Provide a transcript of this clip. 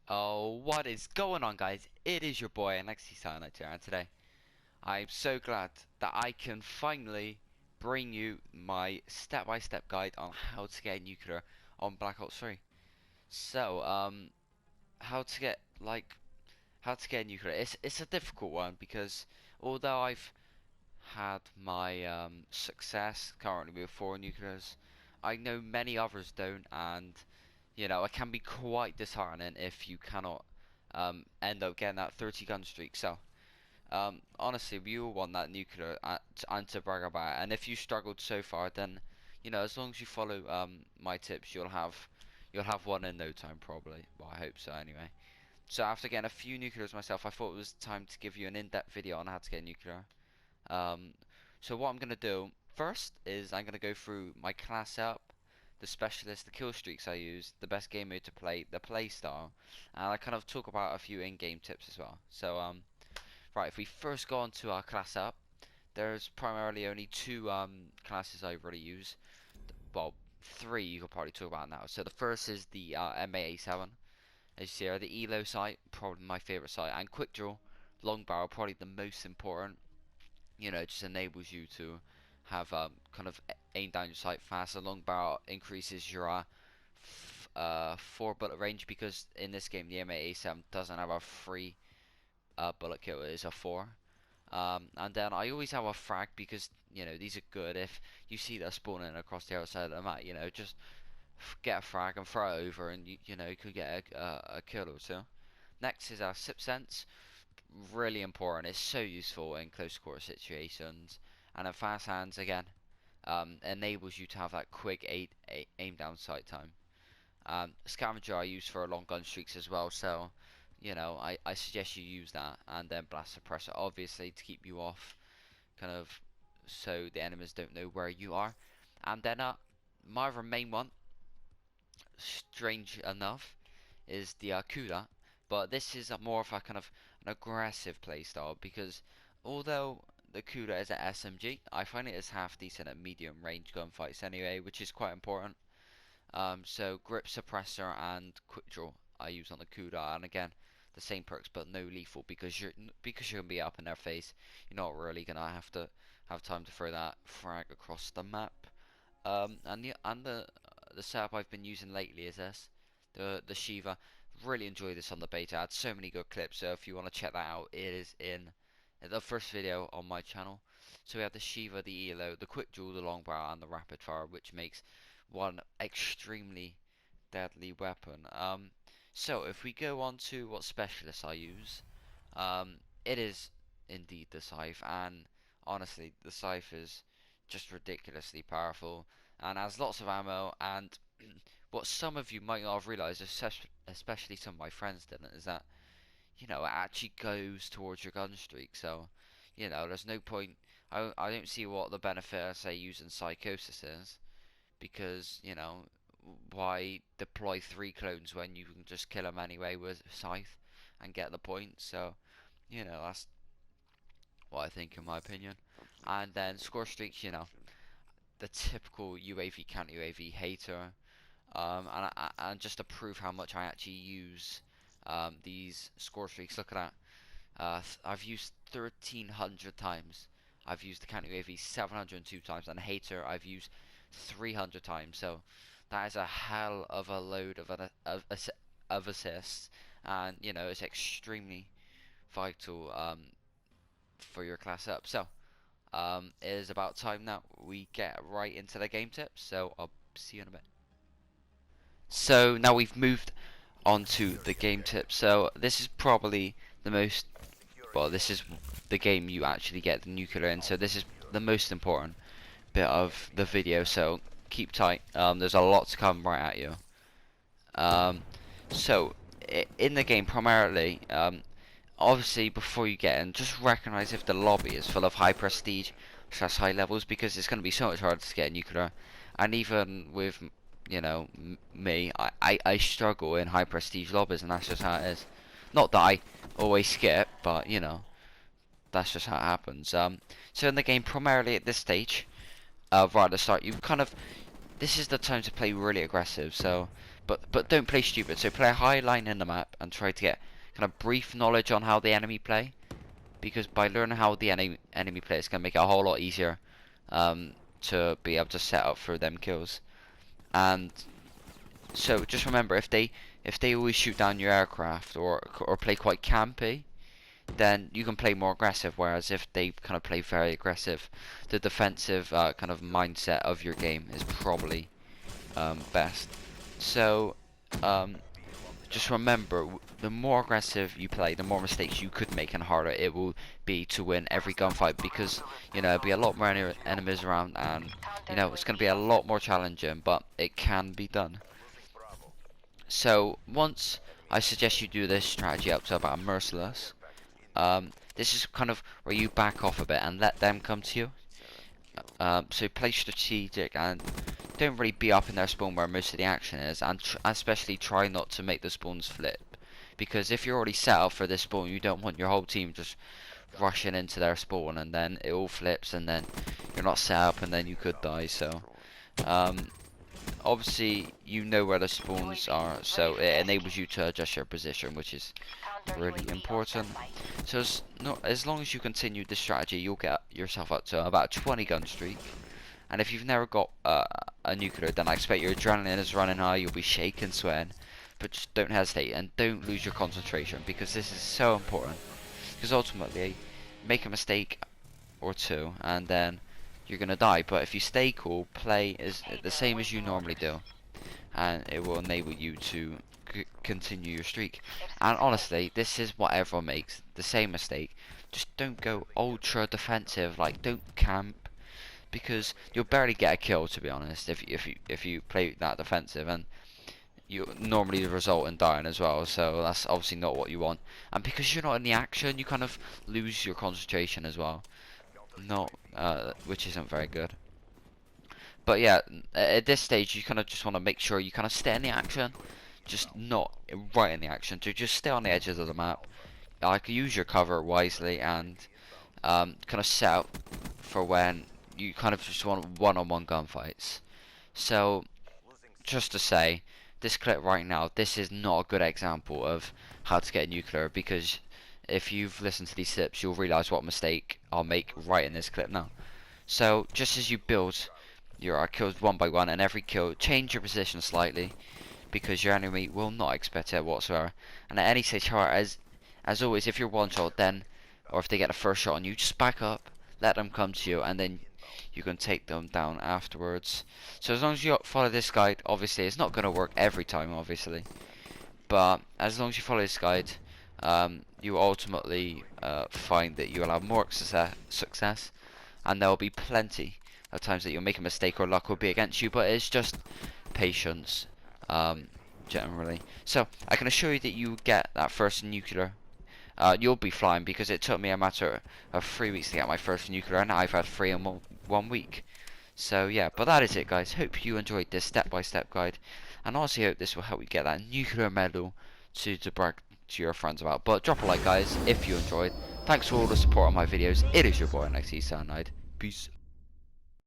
Oh, what is going on, guys? It is your boy Alexi Silent here, and today I'm so glad that I can finally bring you my step-by-step guide on how to get a nuclear on Black Ops 3. So, how to get how to get a nuclear? It's a difficult one because although I've had my success currently with 4 nuclears, I know many others don't, and it can be quite disheartening if you cannot end up getting that 30 gun streak. So, honestly, we all want that nuclear and to brag about it. And if you struggled so far, then as long as you follow my tips, you'll have one in no time, probably. Well, I hope so, anyway. So after getting a few nuclears myself, I thought it was time to give you an in-depth video on how to get a nuclear. Um, so what I'm gonna do first is I'm gonna go through my class setup, the specialist, the kill streaks I use, the best game mode to play, the play style, and I kind of talk about a few in-game tips as well. So right, if we first go on to our class setup, there's primarily only two classes I really use. Well, three you could probably talk about now. So the first is the MA7, as you see here, the ELO sight, probably my favorite sight, and quick draw, long barrel, probably the most important. It just enables you to have kind of aim down your sight fast. A long barrel increases your 4 bullet range because in this game the M8A7 doesn't have a 3 bullet kill, it is a 4. And then I always have a frag because these are good if you see that spawning across the other side of the map. Just get a frag and throw it over, and you could get a kill or two. Next is our sip sense, really important. It's so useful in close quarter situations, and in fast hands again, enables you to have that quick aim down sight time. Scavenger I use for long gun streaks as well, so I suggest you use that, and then blast suppressor obviously to keep you off, kind of, so the enemies don't know where you are. And then my other main one, strange enough, is the Kuda, but this is more of a kind of an aggressive playstyle because although the Kuda is an SMG, I find it is half decent at medium range gunfights anyway, which is quite important. So grip suppressor and quick draw I use on the Kuda, and again the same perks but no lethal because you're gonna be up in their face. You're not really gonna have time to throw that frag across the map. And the setup I've been using lately is this, the Shiva. Really enjoy this on the beta. I had so many good clips, so if you want to check that out, it is in the first video on my channel. So we have the Shiva, the ELO, the quick draw, the long barrel, and the rapid fire, which makes one extremely deadly weapon. So if we go on to what specialists I use, it is indeed the scythe, and honestly, the scythe is just ridiculously powerful and has lots of ammo. And what some of you might not have realized, especially some of my friends didn't, is that it actually goes towards your gun streak. So there's no point. I don't see what the benefit of, say, using psychosis is, because why deploy 3 clones when you can just kill them anyway with scythe and get the point. So that's what I think in my opinion. And then score streaks, the typical UAV counter UAV hater. And just to prove how much I actually use these score streaks, look at that. I've used 1,300 times. I've used the counter UAV 702 times, and hater I've used 300 times. So that is a hell of a load of assists, and it's extremely vital for your class up. So it is about time now we get right into the game tips. So I'll see you in a bit. So now we've moved on to the game tips. So this is probably the most, well, this is the game you actually get the nuclear in. So this is the most important bit of the video. So keep tight. There's a lot to come right at you. So in the game primarily, obviously before you get in, just recognize if the lobby is full of high prestige / high levels, because it's going to be so much harder to get a nuclear. And even with me, I struggle in high prestige lobbies, and that's just how it is. Not that I always skip, but that's just how it happens. So in the game, primarily at this stage, right at the start, you kind of, this is the time to play really aggressive. So but don't play stupid. So play a high line in the map and try to get kind of brief knowledge on how the enemy play, because by learning how the enemy play, it's gonna make it a whole lot easier to be able to set up for them kills. And so just remember, if they always shoot down your aircraft or play quite campy, then you can play more aggressive. Whereas if they kind of play very aggressive, the defensive kind of mindset of your game is probably best. So just remember, the more aggressive you play, the more mistakes you could make and harder it will be to win every gunfight, because there'll be a lot more enemies around, and it's going to be a lot more challenging, but it can be done. So once I suggest you do this strategy up to about merciless, this is kind of where you back off a bit and let them come to you. So play strategic and don't really be up in their spawn where most of the action is, and especially try not to make the spawns flip, because if you're already set up for this spawn, you don't want your whole team just rushing into their spawn and then it all flips and then you're not set up and then you could die. So obviously you know where the spawns are, so it enables you to adjust your position, which is really important. So as long as you continue this strategy, you'll get yourself up to about a 20 gun streak. And if you've never got a nuclear, then I expect your adrenaline is running high, you'll be shaking, sweating. But just don't hesitate and don't lose your concentration, because this is so important. Because ultimately, make a mistake or two and then you're going to die. But if you stay cool, play is the same as you normally do, and it will enable you to continue your streak. And honestly, this is what everyone makes, the same mistake. Just don't go ultra defensive, like don't camp, because you'll barely get a kill, to be honest, if you play that defensive, and you normally result in dying as well. So that's obviously not what you want. And because you're not in the action, you kind of lose your concentration as well, which isn't very good. But yeah, at this stage you kind of just want to make sure you kind of stay in the action, just not right in the action, to just stay on the edges of the map. Like, use your cover wisely and kind of set up for when you kind of just want one-on-one gunfights. So just to say, this clip right now, this is not a good example of how to get a nuclear, because if you've listened to these tips, you'll realize what mistake I'll make right in this clip now. So just as you build your kills one by one, and every kill, change your position slightly, because your enemy will not expect it whatsoever. And at any stage, however, as always, if you're one shot, then, or if they get a first shot on you, just back up, let them come to you, and then you can take them down afterwards. So as long as you follow this guide, obviously it's not going to work every time, obviously, but as long as you follow this guide, you will ultimately find that you will have more success, and there will be plenty of times that you'll make a mistake or luck will be against you, but it's just patience, generally. So I can assure you that you get that first nuclear. You'll be flying, because it took me a matter of 3 weeks to get my first nuclear, and I've had 3 in 1 week. So yeah, but that is it, guys. Hope you enjoyed this step-by-step guide, and honestly hope this will help you get that nuclear medal to brag to your friends about. But drop a like, guys, if you enjoyed. Thanks for all the support on my videos. It is your boy, NXT Cyanide. Peace.